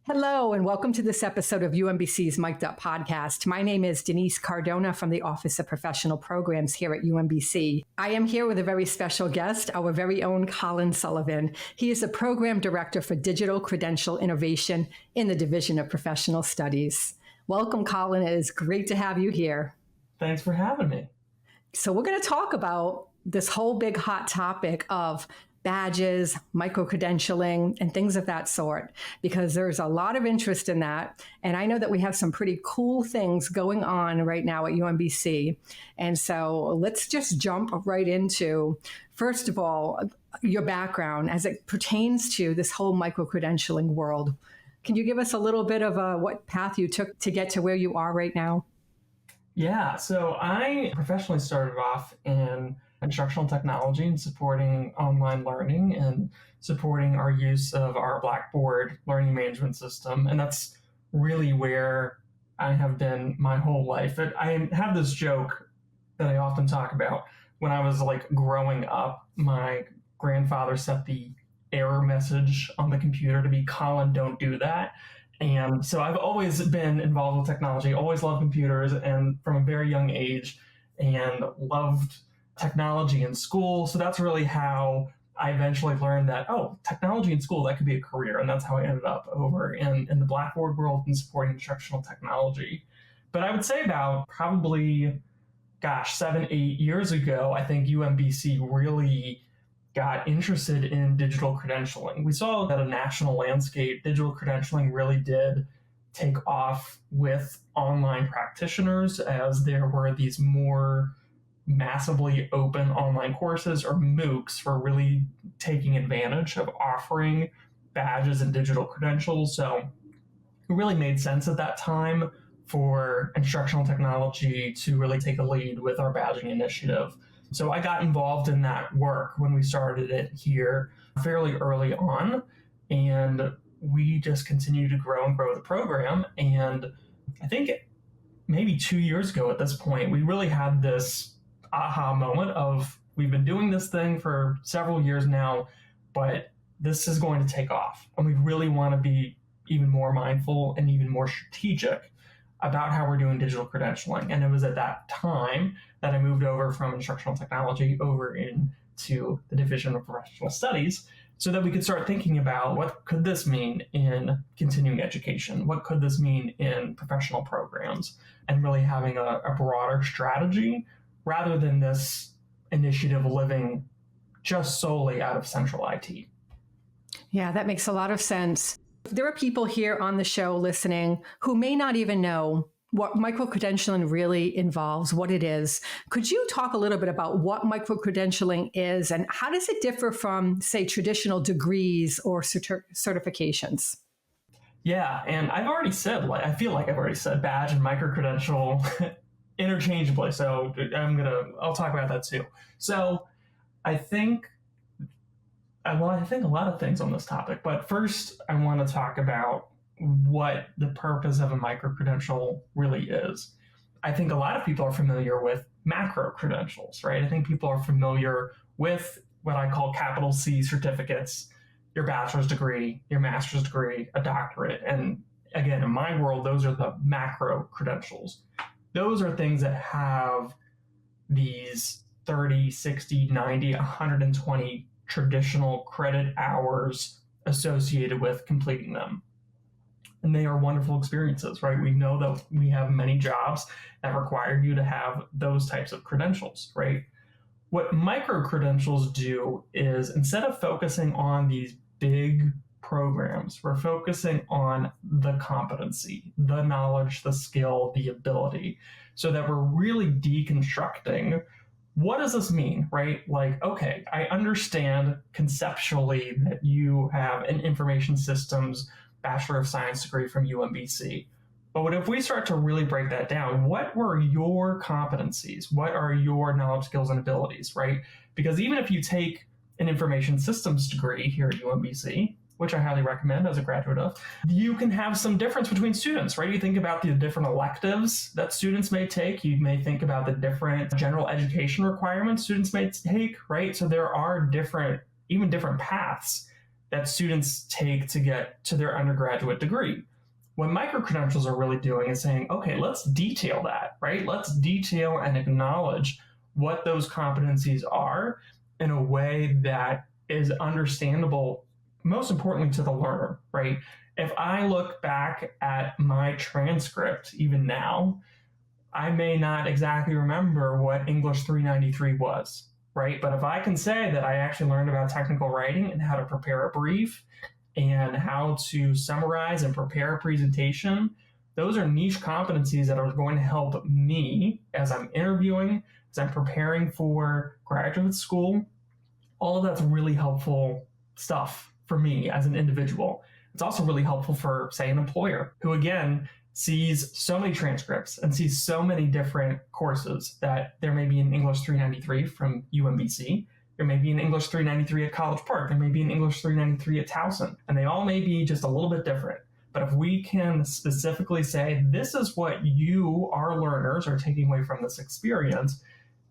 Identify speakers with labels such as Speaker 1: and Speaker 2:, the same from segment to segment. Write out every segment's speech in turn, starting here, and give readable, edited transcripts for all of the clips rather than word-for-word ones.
Speaker 1: Hello, and welcome to this episode of UMBC's Mic'd Up podcast. My name is Denise Cardona from the Office of Professional Programs here at UMBC. I am here with a very special guest, our very own Colin Sullivan. He is the Program Director for Digital Credential Innovation in the Division of Professional Studies. Welcome, Colin. It is great to have you here.
Speaker 2: Thanks for having me.
Speaker 1: So we're going to talk about this whole big hot topic of badges, microcredentialing, and things of that sort, because there's a lot of interest in that. And I know that we have some pretty cool things going on right now at UMBC. And so let's just jump right into, first of all, your background as it pertains to this whole microcredentialing world. Can you give us a little bit of what path you took to get to where you are right now?
Speaker 2: Yeah, so I professionally started off in instructional technology and supporting online learning and supporting our use of our Blackboard learning management system. And that's really where I have been my whole life. I have this joke that I often talk about. When I was growing up, my grandfather set the error message on the computer to be, "Colin, don't do that." And so I've always been involved with technology, always loved computers, and from a very young age, and loved technology in school. So that's really how I eventually learned that, technology in school, that could be a career. And that's how I ended up over in the Blackboard world and supporting instructional technology. But I would say about probably, 7, 8 years ago, I think UMBC really got interested in digital credentialing. We saw that a national landscape, digital credentialing really did take off with online practitioners, as there were these more massively open online courses, or MOOCs, for really taking advantage of offering badges and digital credentials. So it really made sense at that time for instructional technology to really take a lead with our badging initiative. So I got involved in that work when we started it here fairly early on, and we just continue to grow and grow the program. And I think maybe 2 years ago at this point, we really had this aha moment of, we've been doing this thing for several years now, but this is going to take off. And we really want to be even more mindful and even more strategic about how we're doing digital credentialing. And it was at that time that I moved over from instructional technology over into the Division of Professional Studies, so that we could start thinking about, what could this mean in continuing education? What could this mean in professional programs? And really having a broader strategy, rather than this initiative living just solely out of central IT.
Speaker 1: Yeah, that makes a lot of sense. There are people here on the show listening who may not even know what microcredentialing really involves, what it is. Could you talk a little bit about what microcredentialing is, and how does it differ from, say, traditional degrees or certifications?
Speaker 2: Yeah, and I've already said, I feel like I've already said badge and microcredential interchangeably. So I'll talk about that too. So I think a lot of things on this topic, but first I want to talk about what the purpose of a microcredential really is. I think a lot of people are familiar with macro credentials, right? I think people are familiar with what I call capital C certificates, your bachelor's degree, your master's degree, a doctorate. And again, in my world, those are the macro credentials. Those are things that have these 30, 60, 90, 120 traditional credit hours associated with completing them. And they are wonderful experiences, right? We know that we have many jobs that require you to have those types of credentials, right? What micro-credentials do is, instead of focusing on these big programs, we're focusing on the competency, the knowledge, the skill, the ability, so that we're really deconstructing, what does this mean, right? Okay, I understand conceptually that you have an information systems Bachelor of Science degree from UMBC. But what if we start to really break that down? What were your competencies? What are your knowledge, skills, and abilities, right? Because even if you take an information systems degree here at UMBC, which I highly recommend as a graduate of, you can have some difference between students, right? You think about the different electives that students may take. You may think about the different general education requirements students may take, right? So there are different paths that students take to get to their undergraduate degree. What microcredentials are really doing is saying, okay, let's detail that, right? Let's detail and acknowledge what those competencies are in a way that is understandable, most importantly to the learner, right? If I look back at my transcript, even now, I may not exactly remember what English 393 was, right? But if I can say that I actually learned about technical writing and how to prepare a brief and how to summarize and prepare a presentation, those are niche competencies that are going to help me as I'm interviewing, as I'm preparing for graduate school. All of that's really helpful stuff for me as an individual. It's also really helpful for, say, an employer who, again, sees so many transcripts and sees so many different courses that there may be an English 393 from UMBC. There may be an English 393 at College Park. There may be an English 393 at Towson. And they all may be just a little bit different. But if we can specifically say, this is what you, our learners, are taking away from this experience,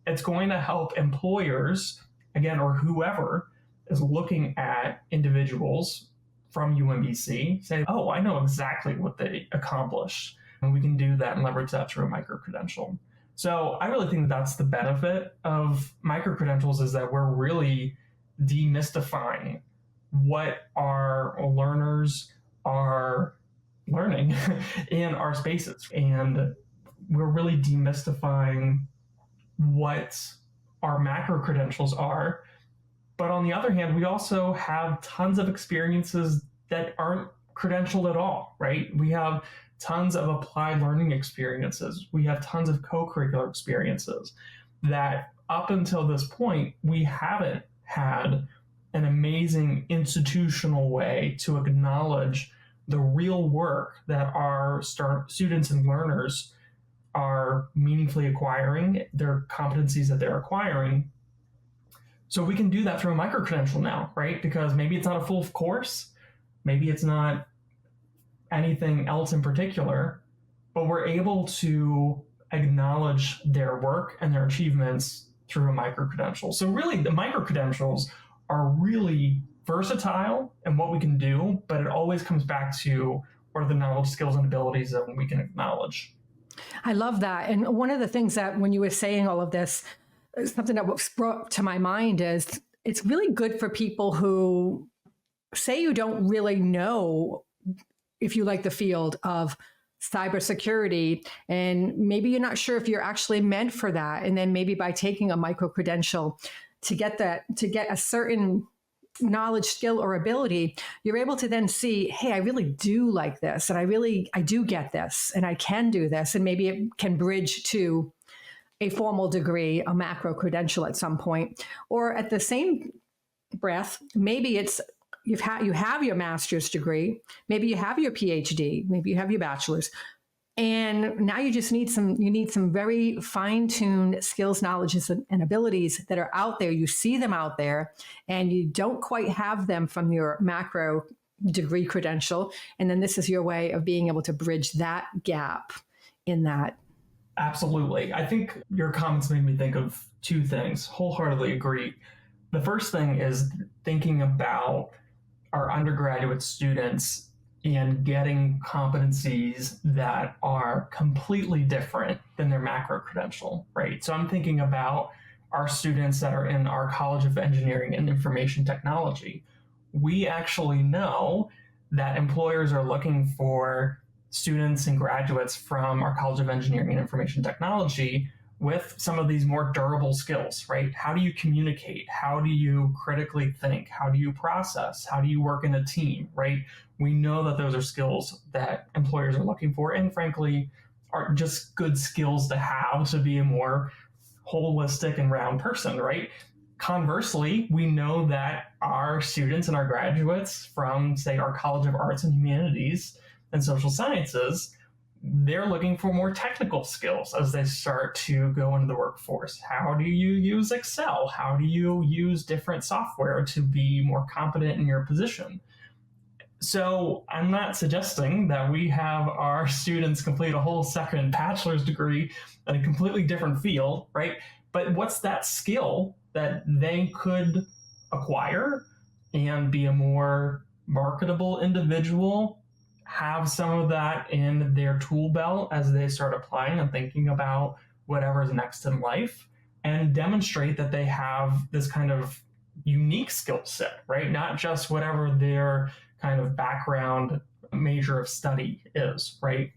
Speaker 2: it's going to help employers, again, or whoever is looking at individuals from UMBC, say, oh, I know exactly what they accomplished. And we can do that and leverage that through a microcredential. So I really think that's the benefit of microcredentials, is that we're really demystifying what our learners are learning in our spaces. And we're really demystifying what our macro credentials are. But on the other hand, we also have tons of experiences that aren't credentialed at all, right? We have tons of applied learning experiences. We have tons of co-curricular experiences that up until this point, we haven't had an amazing institutional way to acknowledge the real work that our students and learners are meaningfully acquiring, their competencies that they're acquiring. So we can do that through a microcredential now, right? Because maybe it's not a full course, maybe it's not anything else in particular, but we're able to acknowledge their work and their achievements through a microcredential. So really, the microcredentials are really versatile in what we can do, but it always comes back to what are the knowledge, skills, and abilities that we can acknowledge.
Speaker 1: I love that. And one of the things that when you were saying all of this, something that brought to my mind is it's really good for people who say you don't really know if you like the field of cybersecurity, and maybe you're not sure if you're actually meant for that. And then maybe by taking a microcredential to get a certain knowledge, skill, or ability, you're able to then see, hey, I really do like this, and I do get this, and I can do this. And maybe it can bridge to a formal degree, a macro credential at some point. Or at the same breath, maybe it's you have your master's degree, maybe you have your PhD, maybe you have your bachelor's, and now you just need some very fine-tuned skills, knowledges, and abilities that are out there. You see them out there, and you don't quite have them from your macro degree credential. And then this is your way of being able to bridge that gap in that.
Speaker 2: Absolutely. I think your comments made me think of two things. Wholeheartedly agree. The first thing is thinking about our undergraduate students and getting competencies that are completely different than their macro credential, right? So I'm thinking about our students that are in our College of Engineering and Information Technology. We actually know that employers are looking for students and graduates from our College of Engineering and Information Technology with some of these more durable skills, right? How do you communicate? How do you critically think? How do you process? How do you work in a team, right? We know that those are skills that employers are looking for, and frankly, are just good skills to have to be a more holistic and round person, right? Conversely, we know that our students and our graduates from, say, our College of Arts and Humanities and Social Sciences, they're looking for more technical skills as they start to go into the workforce. How do you use Excel? How do you use different software to be more competent in your position? So I'm not suggesting that we have our students complete a whole second bachelor's degree in a completely different field, right? But what's that skill that they could acquire and be a more marketable individual, have some of that in their tool belt as they start applying and thinking about whatever's next in life, and demonstrate that they have this kind of unique skill set, right? Not just whatever their kind of background major of study is, right?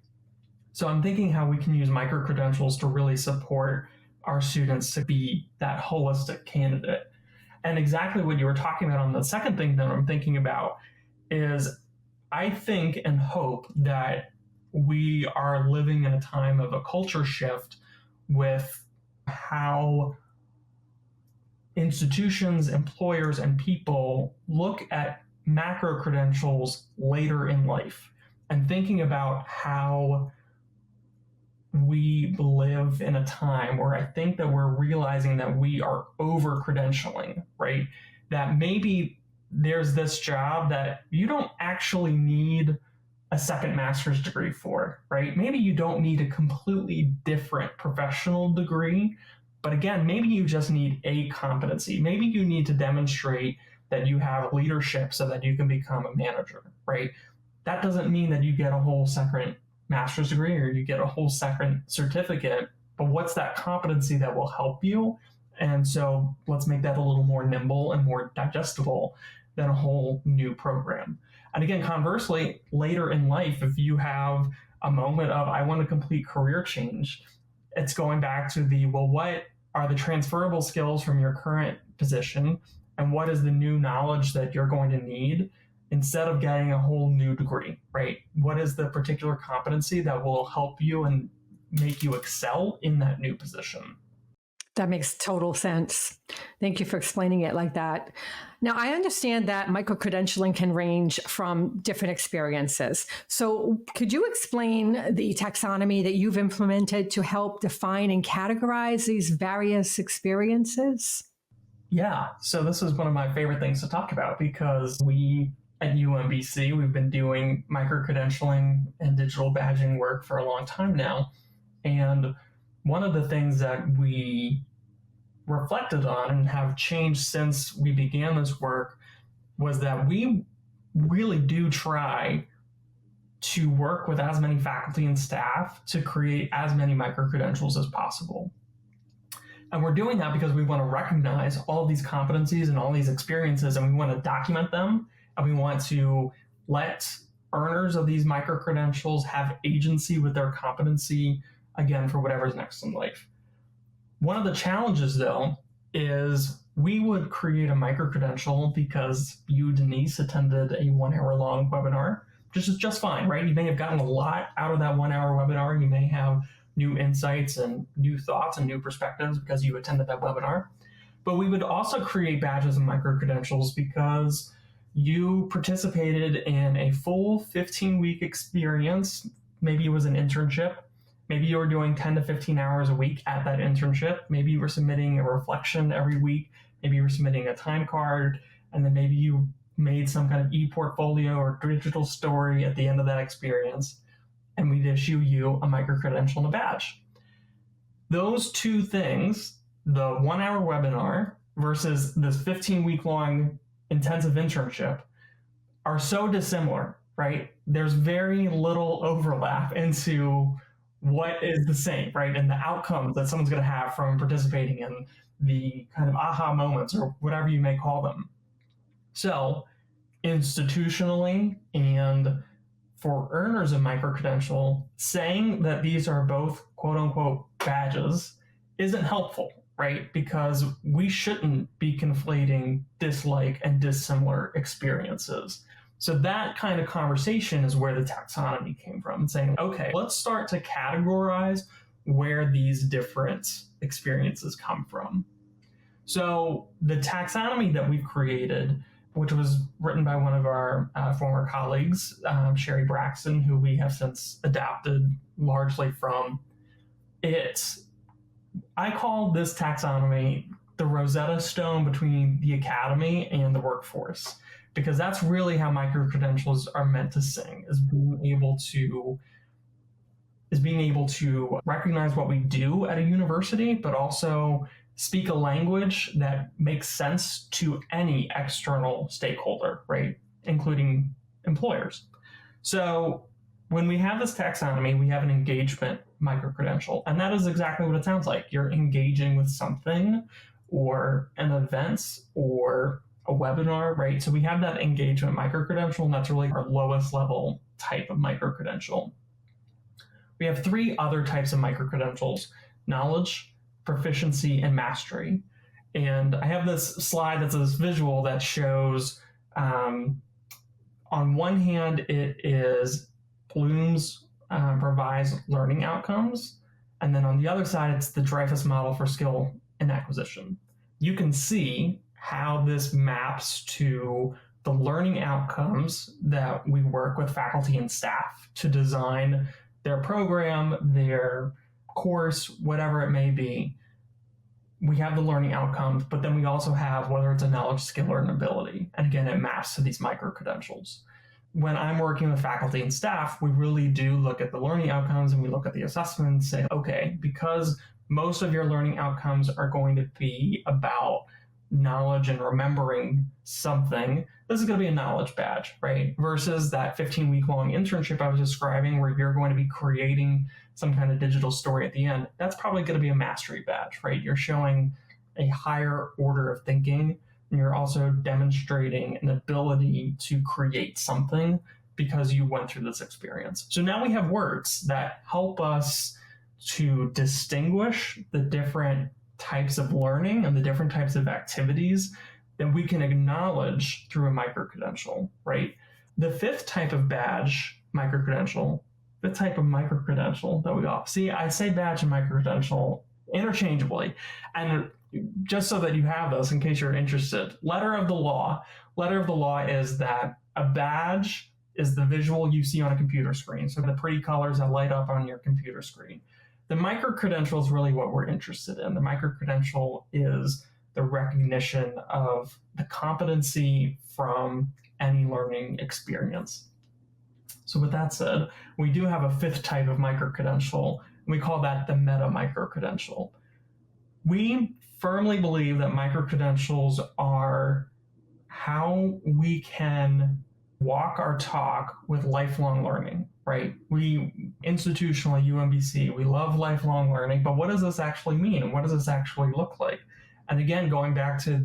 Speaker 2: So I'm thinking how we can use microcredentials to really support our students to be that holistic candidate. And exactly what you were talking about on the second thing that I'm thinking about is I think and hope that we are living in a time of a culture shift with how institutions, employers, and people look at macro credentials later in life, and thinking about how we live in a time where I think that we're realizing that we are over credentialing, right? That maybe there's this job that you don't actually need a second master's degree for, right? Maybe you don't need a completely different professional degree, but again, maybe you just need a competency. Maybe you need to demonstrate that you have leadership so that you can become a manager, right? That doesn't mean that you get a whole second master's degree or you get a whole second certificate, but what's that competency that will help you? And so let's make that a little more nimble and more digestible than a whole new program. And again, conversely, later in life, if you have a moment of, I want to complete career change, it's going back to the, well, what are the transferable skills from your current position? And what is the new knowledge that you're going to need instead of getting a whole new degree, right? What is the particular competency that will help you and make you excel in that new position?
Speaker 1: That makes total sense. Thank you for explaining it like that. Now, I understand that microcredentialing can range from different experiences. So could you explain the taxonomy that you've implemented to help define and categorize these various experiences?
Speaker 2: Yeah, so this is one of my favorite things to talk about because we at UMBC, we've been doing microcredentialing and digital badging work for a long time now. And one of the things that we reflected on and have changed since we began this work was that we really do try to work with as many faculty and staff to create as many microcredentials as possible. And we're doing that because we want to recognize all of these competencies and all these experiences, and we want to document them, and we want to let earners of these microcredentials have agency with their competency, again, for whatever's next in life. One of the challenges, though, is we would create a microcredential because you, Denise, attended a 1 hour long webinar, which is just fine, right? You may have gotten a lot out of that 1 hour webinar. You may have new insights and new thoughts and new perspectives because you attended that webinar. But we would also create badges and microcredentials because you participated in a full 15-week experience. Maybe it was an internship. Maybe you were doing 10 to 15 hours a week at that internship. Maybe you were submitting a reflection every week. Maybe you were submitting a time card, and then maybe you made some kind of e-portfolio or digital story at the end of that experience, and we'd issue you a microcredential and a badge. Those two things, the 1 hour webinar versus this 15-week long intensive internship, are so dissimilar, right? There's very little overlap into what is the same, right? And the outcomes that someone's going to have from participating in the kind of aha moments or whatever you may call them. So institutionally and for earners of microcredential, saying that these are both quote unquote badges isn't helpful, right? Because we shouldn't be conflating dislike and dissimilar experiences. So that kind of conversation is where the taxonomy came from, saying, okay, let's start to categorize where these different experiences come from. So the taxonomy that we've created, which was written by one of our former colleagues, Sherry Braxton, who we have since adapted largely from, I call this taxonomy the Rosetta Stone between the academy and the workforce, because that's really how microcredentials are meant to sing, is being able to recognize what we do at a university, but also speak a language that makes sense to any external stakeholder, right? Including employers. So when we have this taxonomy, we have an engagement microcredential, and that is exactly what it sounds like. You're engaging with something or an event or a webinar, right? So we have that engagement microcredential, and that's really our lowest level type of microcredential. We have three other types of microcredentials: knowledge, proficiency, and mastery. And I have this slide that's this visual that shows, on one hand, it is Bloom's revised learning outcomes. And then on the other side, it's the Dreyfus model for skill and acquisition. You can see how this maps to the learning outcomes that we work with faculty and staff to design their program, their course, whatever it may be. We have the learning outcomes, but then we also have whether it's a knowledge, skill, or an ability. And again, it maps to these micro-credentials. When I'm working with faculty and staff, we really do look at the learning outcomes and we look at the assessment and say, okay, because most of your learning outcomes are going to be about knowledge and remembering something, this is going to be a knowledge badge, right? Versus that 15-week long internship I was describing where you're going to be creating some kind of digital story at the end. That's probably going to be a mastery badge, right? You're showing a higher order of thinking, and you're also demonstrating an ability to create something because you went through this experience. So now we have words that help us to distinguish the different types of learning and the different types of activities that we can acknowledge through a microcredential, right? The fifth type of badge, microcredential, the type of microcredential that we offer. See, I say badge and microcredential interchangeably. And just so that you have those in case you're interested, letter of the law is that a badge is the visual you see on a computer screen. So the pretty colors that light up on your computer screen. The microcredential is really what we're interested in. The microcredential is the recognition of the competency from any learning experience. So with that said, we do have a fifth type of microcredential. We call that the meta microcredential. We firmly believe that microcredentials are how we can walk our talk with lifelong learning, right? We institutionally, UMBC, we love lifelong learning, but what does this actually mean? And what does this actually look like? And again, going back to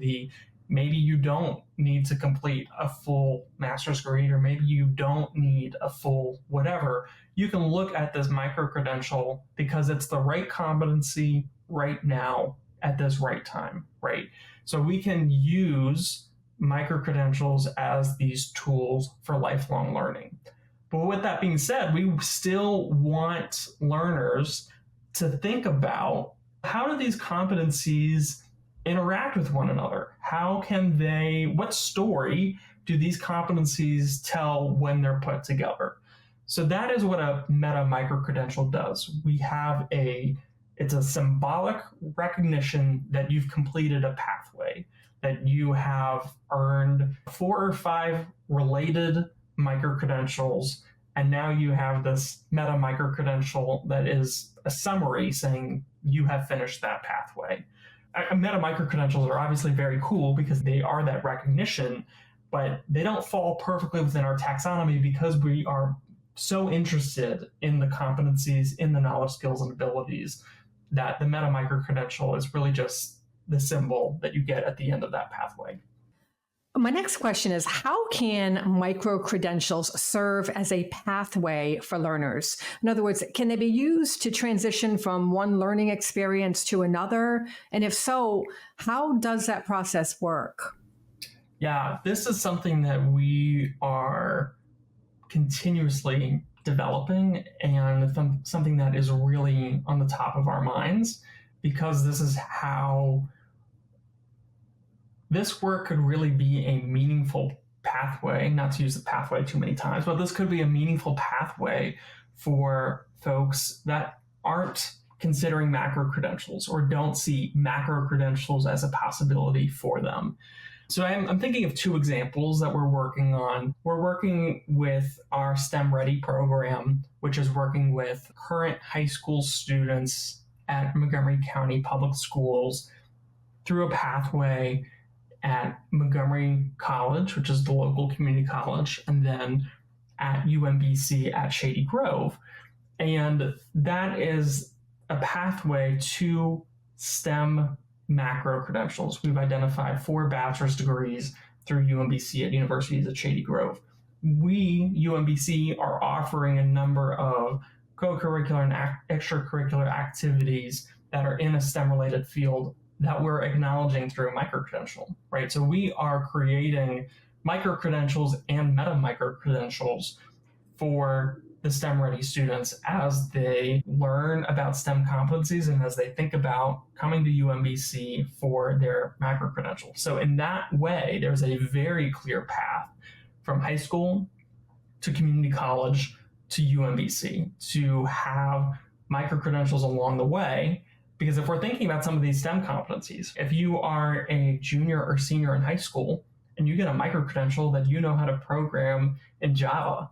Speaker 2: maybe you don't need to complete a full master's degree, or maybe you don't need a full whatever. You can look at this microcredential because it's the right competency right now at this right time, right? So we can use microcredentials as these tools for lifelong learning. But with that being said, we still want learners to think about how do these competencies interact with one another? What story do these competencies tell when they're put together? So that is what a meta microcredential does. It's a symbolic recognition that you've completed a pathway, that you have earned 4 or 5 related microcredentials, and now you have this meta microcredential that is a summary saying you have finished that pathway. Meta microcredentials are obviously very cool because they are that recognition, but they don't fall perfectly within our taxonomy because we are so interested in the competencies, in the knowledge, skills, and abilities that the meta microcredential is really just the symbol that you get at the end of that pathway.
Speaker 1: My next question is, how can micro-credentials serve as a pathway for learners? In other words, can they be used to transition from one learning experience to another? And if so, how does that process work?
Speaker 2: Yeah, this is something that we are continuously developing, and something that is really on the top of our minds, because this is how this work could really be a meaningful pathway, not to use the pathway too many times, but this could be a meaningful pathway for folks that aren't considering macro credentials or don't see macro credentials as a possibility for them. So I'm thinking of 2 examples that we're working on. We're working with our STEM Ready program, which is working with current high school students at Montgomery County Public Schools through a pathway at Montgomery College, which is the local community college, and then at UMBC at Shady Grove. And that is a pathway to STEM macro credentials. We've identified 4 bachelor's degrees through UMBC at universities at Shady Grove. We, UMBC, are offering a number of co-curricular and extracurricular activities that are in a STEM-related field that we're acknowledging through a microcredential, right? So we are creating microcredentials and meta-microcredentials for the STEM-ready students as they learn about STEM competencies and as they think about coming to UMBC for their macro-credential. So in that way, there's a very clear path from high school to community college to UMBC to have micro-credentials along the way. Because if we're thinking about some of these STEM competencies, if you are a junior or senior in high school and you get a micro-credential that you know how to program in Java,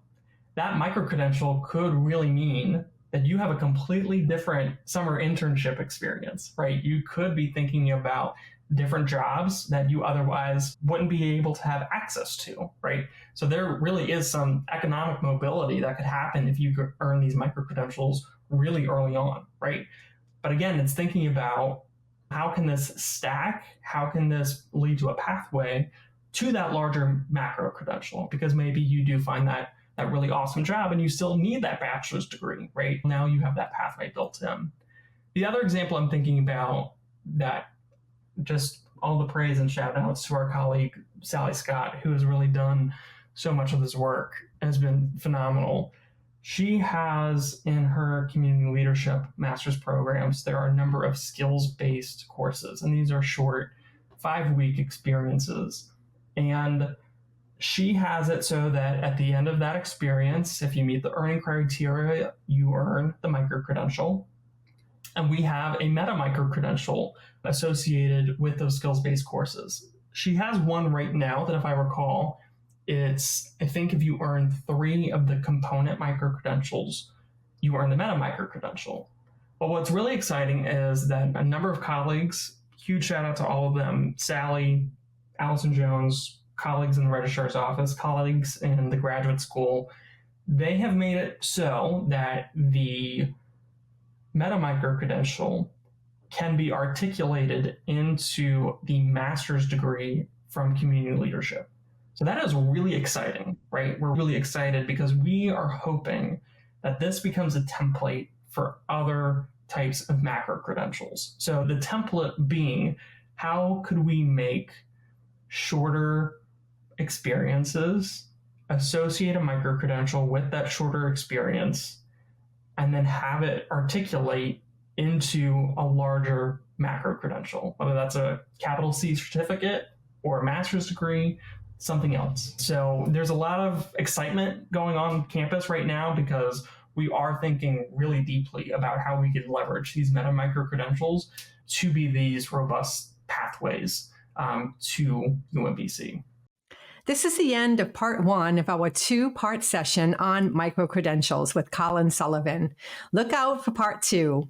Speaker 2: that micro-credential could really mean that you have a completely different summer internship experience, right? You could be thinking about different jobs that you otherwise wouldn't be able to have access to, right? So there really is some economic mobility that could happen if you could earn these micro-credentials really early on, right? But again, it's thinking about how can this stack? How can this lead to a pathway to that larger macro credential? Because maybe you do find that really awesome job and you still need that bachelor's degree, right? Now you have that pathway built in. The other example I'm thinking about that just all the praise and shout outs to our colleague, Sally Scott, who has really done so much of this work, has been phenomenal. She has in her community leadership master's programs, there are a number of skills-based courses, and these are short 5-week experiences. And she has it so that at the end of that experience, if you meet the earning criteria, you earn the micro-credential. And we have a meta-micro-credential associated with those skills-based courses. She has one right now that, if I recall, I think if you earn 3 of the component micro-credentials, you earn the meta-micro-credential. But what's really exciting is that a number of colleagues, huge shout out to all of them, Sally, Allison Jones, colleagues in the registrar's office, colleagues in the graduate school, they have made it so that the meta-micro-credential can be articulated into the master's degree from community leadership. So that is really exciting, right? We're really excited because we are hoping that this becomes a template for other types of macro credentials. So the template being, how could we make shorter experiences associate a micro credential with that shorter experience and then have it articulate into a larger macro credential, whether that's a capital C certificate or a master's degree, something else. So there's a lot of excitement going on campus right now because we are thinking really deeply about how we can leverage these meta micro credentials to be these robust pathways to UMBC.
Speaker 1: This is the end of part 1 of our 2-part session on microcredentials with Colin Sullivan. Look out for part 2.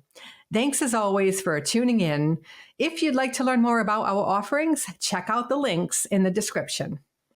Speaker 1: Thanks as always for tuning in. If you'd like to learn more about our offerings, check out the links in the description.